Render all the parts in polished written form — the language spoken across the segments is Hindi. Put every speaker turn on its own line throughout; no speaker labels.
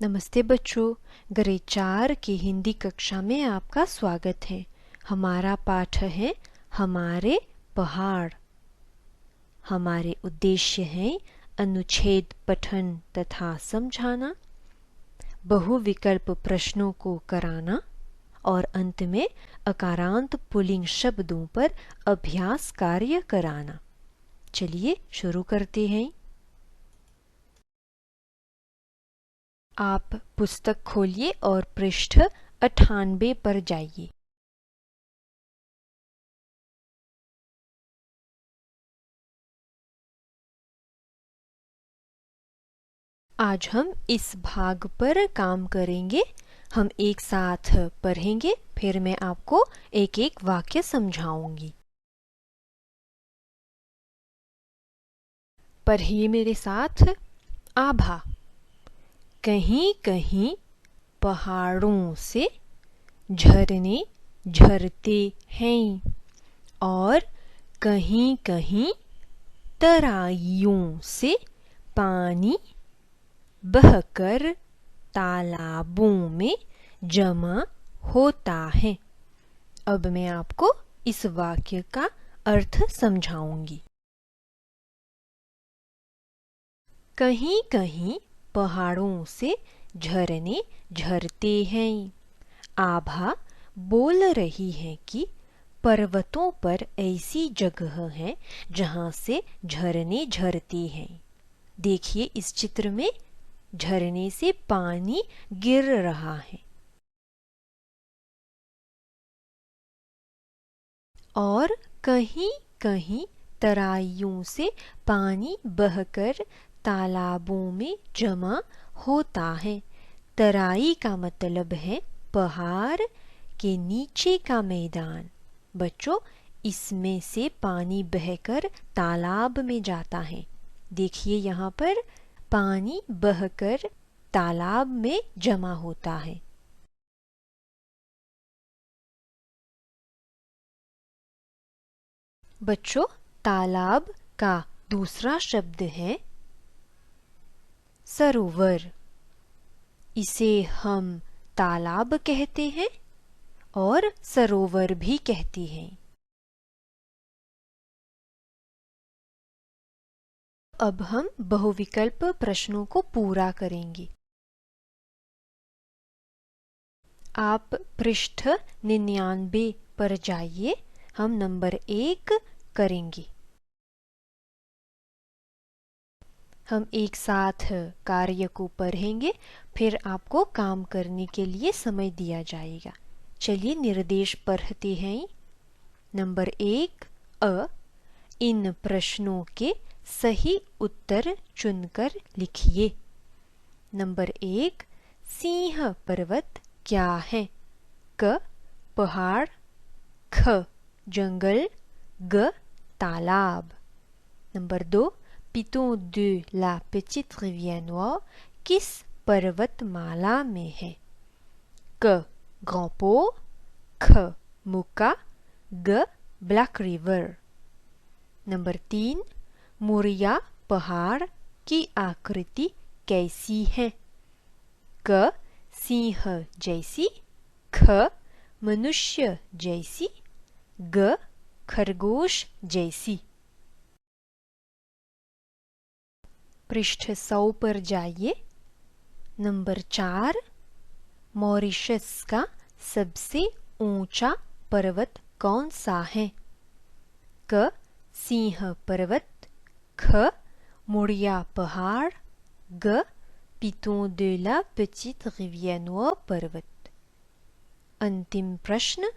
नमस्ते बच्चों, ग्रेड 4 की हिंदी कक्षा में आपका स्वागत है। हमारा पाठ है हमारे पहाड़। हमारे उद्देश्य हैं अनुच्छेद पठन तथा समझाना, बहुविकल्प प्रश्नों को कराना और अंत में अकारांत पुल्लिंग शब्दों पर अभ्यास कार्य कराना। चलिए शुरू करते हैं। आप पुस्तक खोलिए और पृष्ठ 98 पर जाइए। आज हम इस भाग पर काम करेंगे। हम एक साथ पढ़ेंगे, फिर मैं आपको एक एक वाक्य समझाऊंगी। पढ़िए मेरे साथ। आभा। कहीं कहीं पहाड़ों से झरने झरते हैं और कहीं कहीं तराइयों से पानी बहकर तालाबों में जमा होता है। अब मैं आपको इस वाक्य का अर्थ समझाऊंगी। कहीं कहीं पहाड़ों से झरने झरते हैं। आभा बोल रही है कि पर्वतों पर ऐसी जगह है जहां से झरने झरते हैं। देखिए इस चित्र में झरने से पानी गिर रहा है और कहीं कहीं तराइयों से पानी बहकर तालाबों में जमा होता है। तराई का मतलब है पहाड़ के नीचे का मैदान। बच्चों, इसमें से पानी बहकर तालाब में जाता है। देखिए यहाँ पर पानी बहकर तालाब में जमा होता है। बच्चों, तालाब का दूसरा शब्द है सरोवर। इसे हम तालाब कहते हैं और सरोवर भी कहते हैं। अब हम बहुविकल्प प्रश्नों को पूरा करेंगे। आप पृष्ठ 99 पर जाइए। हम नंबर 1 करेंगे। हम एक साथ कार्य को पढ़ेंगे, फिर आपको काम करने के लिए समय दिया जाएगा। चलिए निर्देश पढ़ते हैं। नंबर 1 अ। इन प्रश्नों के सही उत्तर चुनकर लिखिए। नंबर 1 सिंह पर्वत क्या है? क पहाड़, ख जंगल, ग तालाब। Number 2 पितों de la petite rivière noire किस पर्वतमाला में है? क Grand Port, ख मुका, ग ब्लैक रिवर। नंबर 3 मोरिया पहाड़ की आकृति कैसी है? क सिंह जैसी, ख मनुष्य जैसी, ग खरगोश जैसी। पृष्ठ 100 पर जाइए। नंबर 4 मॉरिशस का सबसे ऊंचा पर्वत कौन सा है? क सिंह पर्वत, ख मोरिया पहाड़, ग पितों de la petite rivière noire पर्वत। अंतिम प्रश्न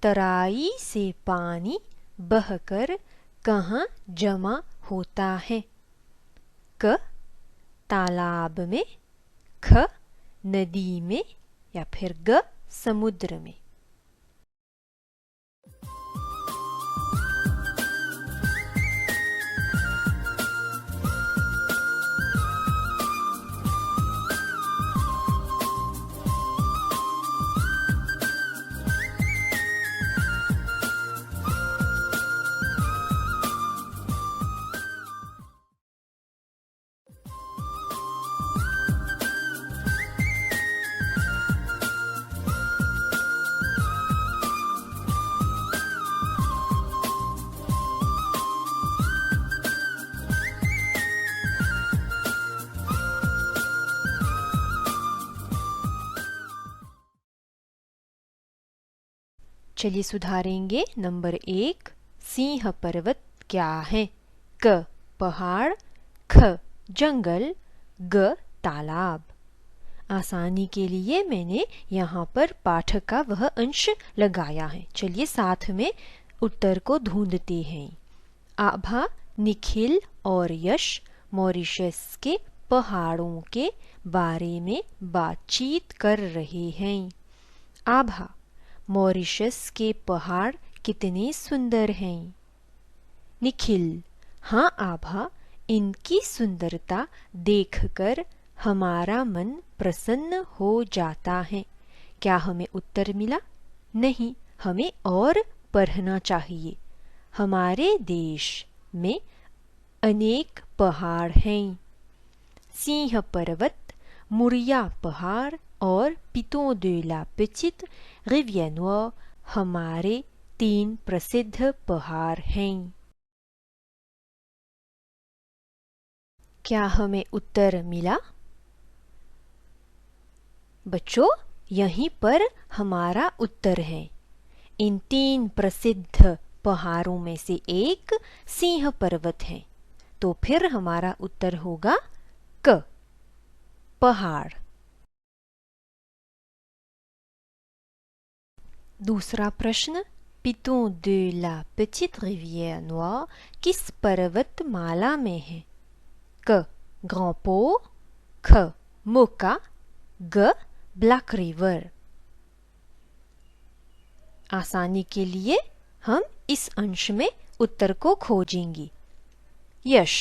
तराई से पानी बहकर कहाँ जमा होता है? क तालाब में, ख नदी में या फिर ग समुद्र में। चलिए सुधारेंगे। नंबर 1, सिंह पर्वत क्या है? क पहाड़, ख जंगल, ग तालाब। आसानी के लिए मैंने यहाँ पर पाठ का वह अंश लगाया है। चलिए साथ में उत्तर को ढूंढते हैं। आभा, निखिल और यश मॉरिशस के पहाड़ों के बारे में बातचीत कर रहे हैं। आभा, मॉरिशस के पहाड़ कितने सुंदर हैं। निखिल, हाँ आभा, इनकी सुंदरता देखकर हमारा मन प्रसन्न हो जाता है। क्या हमें उत्तर मिला? नहीं, हमें और पढ़ना चाहिए। हमारे देश में अनेक पहाड़ हैं। सिंह पर्वत, मुरिया पहाड़ और पिटों de la Petite Rivière Noire हमारे 3 प्रसिद्ध पहाड़ हैं। क्या हमें उत्तर मिला? बच्चों, यहीं पर हमारा उत्तर है। इन 3 प्रसिद्ध पहाड़ों में से एक सिंह पर्वत है। तो फिर हमारा उत्तर होगा क पहाड़। दूसरा प्रश्न, पिटों de la Petite Rivière Noire किस पर्वतमाला में है? क ग्रांड पो, ख मोका, ग ब्लैक रिवर। आसानी के लिए हम इस अंश में उत्तर को खोजेंगे। यश,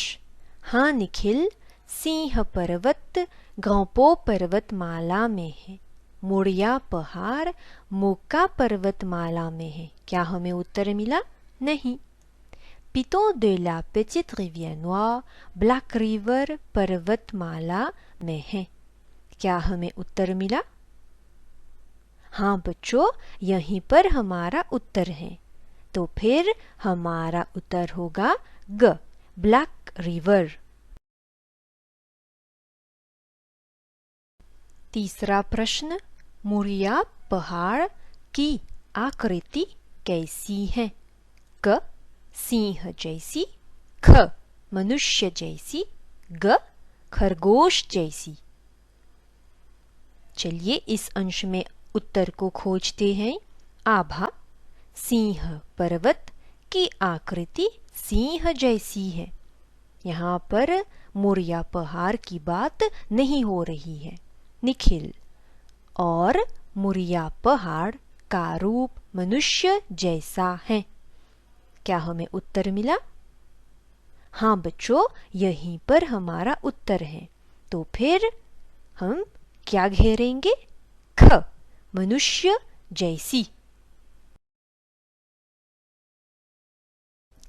हाँ निखिल, सिंह पर्वत ग्रांपो पर्वतमाला में है। मुड़िया पहाड़ मोका पर्वतमाला में है। क्या हमें उत्तर मिला? नहीं। पिटों de la Petite Rivière Noire black river पर्वतमाला में है। क्या हमें उत्तर मिला? हाँ बच्चों, यहीं पर हमारा उत्तर है। तो फिर हमारा उत्तर होगा ग ब्लैक रिवर। तीसरा प्रश्न, मुरिया पहाड़ की आकृति कैसी है? क सिंह जैसी, ख मनुष्य जैसी, ग खरगोश जैसी। चलिए इस अंश में उत्तर को खोजते हैं। आभा, सिंह पर्वत की आकृति सिंह जैसी है। यहाँ पर मुरिया पहाड़ की बात नहीं हो रही है। निखिल, और मुरिया पहाड़ का रूप मनुष्य जैसा है। क्या हमें उत्तर मिला? हाँ बच्चों, यहीं पर हमारा उत्तर है। तो फिर हम क्या घेरेंगे? ख मनुष्य जैसी।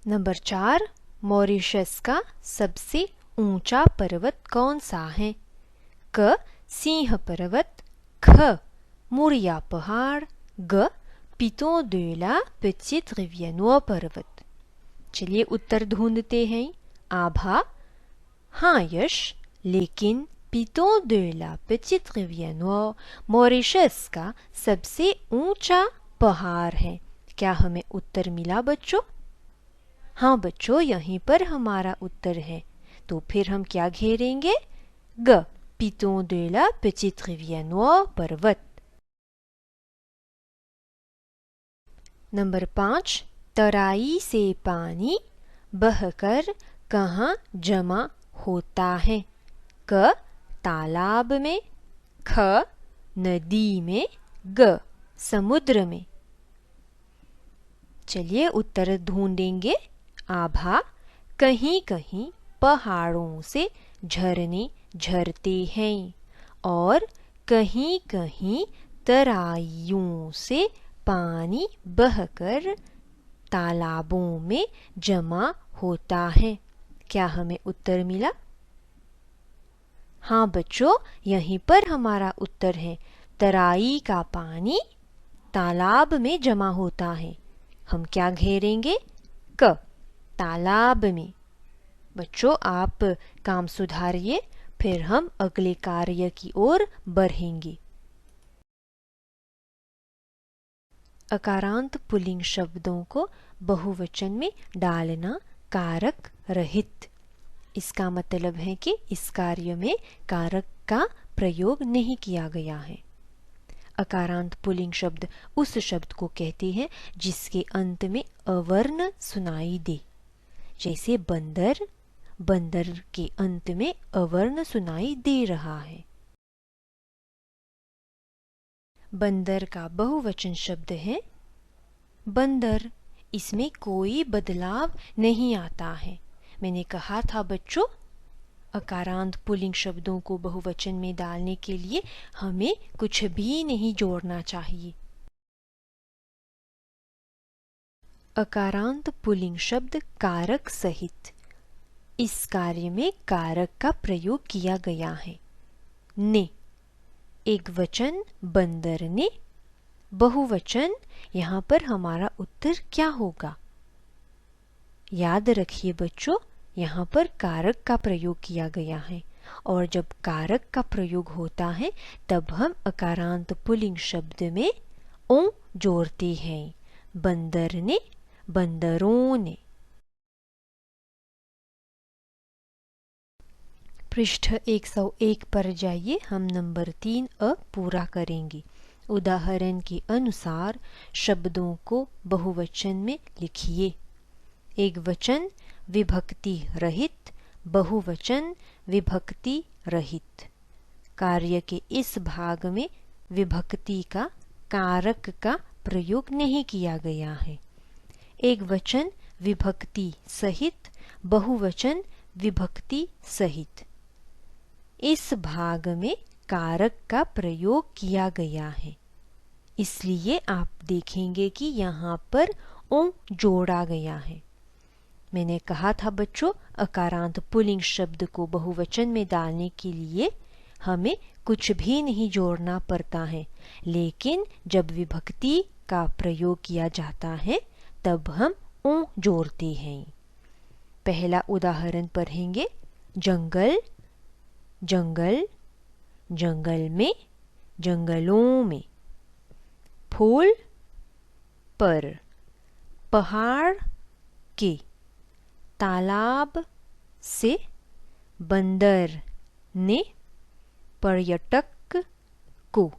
नंबर 4, मॉरिशस का सबसे ऊंचा पर्वत कौन सा है? क सिंह पर्वत, ख मुरिया पहाड़, ग पिटों de la Petite Rivière Noire पर्वत। चलिए उत्तर ढूंढते हैं। आभा, हाँ यश, लेकिन पिटों de la Petite Rivière Noire Mauritius का सबसे ऊंचा पहाड़ है। क्या हमें उत्तर मिला बच्चों? हाँ बच्चों, यहीं पर हमारा उत्तर है। तो फिर हम क्या घेरेंगे? ग पिटों de la Petite Rivière Noire पर्वत। नंबर 5, तराई से पानी बहकर कहाँ जमा होता है? क तालाब में, ख नदी में, ग समुद्र में। चलिए उत्तर ढूंढेंगे। आभा, कहीं कहीं पहाड़ों से झरने झरते हैं और कहीं कहीं तराइयों से पानी बहकर तालाबों में जमा होता है। क्या हमें उत्तर मिला? हाँ बच्चों, यहीं पर हमारा उत्तर है। तराई का पानी तालाब में जमा होता है। हम क्या घेरेंगे? क तालाब में। बच्चों, आप काम सुधारिए, फिर हम अगले कार्य की ओर बढ़ेंगे। अकारांत पुल्लिंग शब्दों को बहुवचन में डालना कारक रहित। इसका मतलब है कि इस कार्य में कारक का प्रयोग नहीं किया गया है। अकारांत पुल्लिंग शब्द उस शब्द को कहते हैं जिसके अंत में अवर्ण सुनाई दे। जैसे बंदर, बंदर के अंत में अवर्ण सुनाई दे रहा है। बंदर का बहुवचन शब्द है बंदर। इसमें कोई बदलाव नहीं आता है। मैंने कहा था बच्चों, अकारांत पुल्लिंग शब्दों को बहुवचन में डालने के लिए हमें कुछ भी नहीं जोड़ना चाहिए। अकारांत पुल्लिंग शब्द कारक सहित। इस कार्य में कारक का प्रयोग किया गया है। ने, एक वचन बंदर ने, बहुवचन। यहाँ पर हमारा उत्तर क्या होगा? याद रखिए बच्चों, यहाँ पर कारक का प्रयोग किया गया है और जब कारक का प्रयोग होता है तब हम अकारांत पुल्लिंग शब्द में ओ जोड़ते हैं। बंदर ने, बंदरों ने। पृष्ठ 101 पर जाइए। हम नंबर 3 अ पूरा करेंगे। उदाहरण के अनुसार शब्दों को बहुवचन में लिखिए। एक वचन विभक्ति रहित, बहुवचन विभक्ति रहित। कार्य के इस भाग में विभक्ति का कारक का प्रयोग नहीं किया गया है। एक वचन विभक्ति सहित, बहुवचन विभक्ति सहित। इस भाग में कारक का प्रयोग किया गया है, इसलिए आप देखेंगे कि यहाँ पर ओ जोड़ा गया है। मैंने कहा था बच्चों, अकारांत पुल्लिंग शब्द को बहुवचन में डालने के लिए हमें कुछ भी नहीं जोड़ना पड़ता है, लेकिन जब विभक्ति का प्रयोग किया जाता है तब हम ओ जोड़ते हैं। पहला उदाहरण पढ़ेंगे। जंगल, जंगल, जंगल में, जंगलों में। फूल पर, पहाड़ के। तालाब से, बंदर ने, पर्यटक को।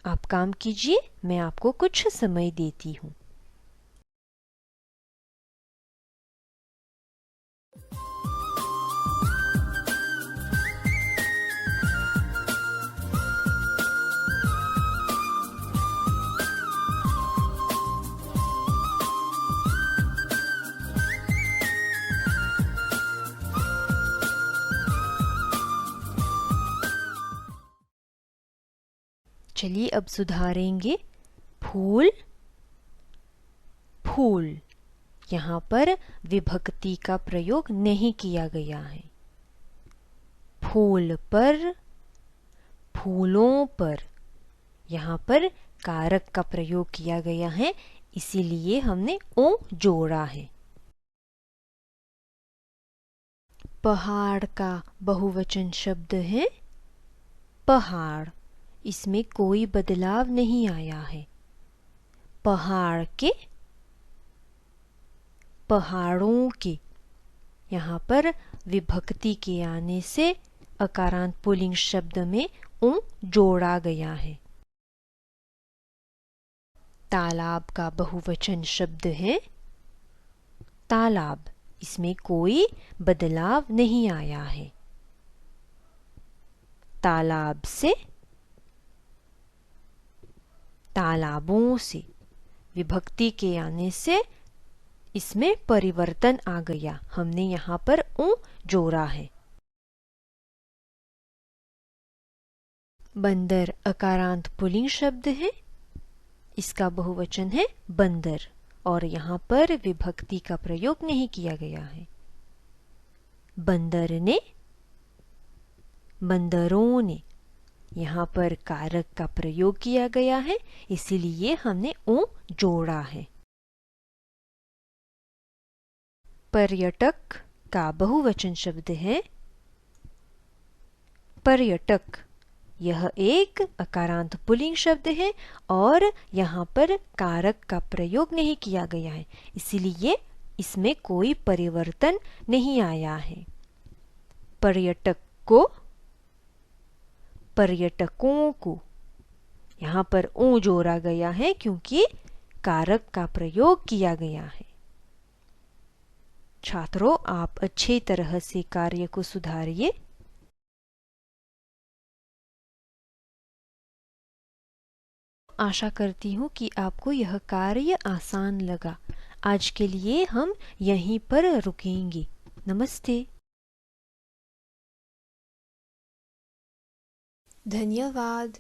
आप काम कीजिए, मैं आपको कुछ समय देती हूँ। चलिए अब सुधारेंगे। फूल, फूल। यहाँ पर विभक्ति का प्रयोग नहीं किया गया है। फूल पर, फूलों पर। यहाँ पर कारक का प्रयोग किया गया है, इसीलिए हमने ओ जोड़ा है। पहाड़ का बहुवचन शब्द है पहाड़। इसमें कोई बदलाव नहीं आया है। पहाड़ के, पहाड़ों के। यहाँ पर विभक्ति के आने से अकारांत पुल्लिंग शब्द में उ जोड़ा गया है। तालाब का बहुवचन शब्द है तालाब। इसमें कोई बदलाव नहीं आया है। तालाब से, तालाबों से। विभक्ति के आने से इसमें परिवर्तन आ गया, हमने यहाँ पर उ जोड़ा है। बंदर अकारांत पुल्लिंग शब्द है, इसका बहुवचन है बंदर और यहाँ पर विभक्ति का प्रयोग नहीं किया गया है। बंदर ने, बंदरों ने। यहाँ पर कारक का प्रयोग किया गया है, इसीलिए हमने ओ जोड़ा है। पर्यटक का बहुवचन शब्द है पर्यटक। यह एक अकारांत पुल्लिंग शब्द है और यहाँ पर कारक का प्रयोग नहीं किया गया है, इसीलिए इसमें कोई परिवर्तन नहीं आया है। पर्यटक को, पर्यटकों को, यहाँ पर ऊ जोड़ा गया है क्योंकि कारक का प्रयोग किया गया है। छात्रों, आप अच्छी तरह से कार्य को सुधारिए। आशा करती हूँ कि आपको यह कार्य आसान लगा। आज के लिए हम यहीं पर रुकेंगे। नमस्ते।
धन्यवाद।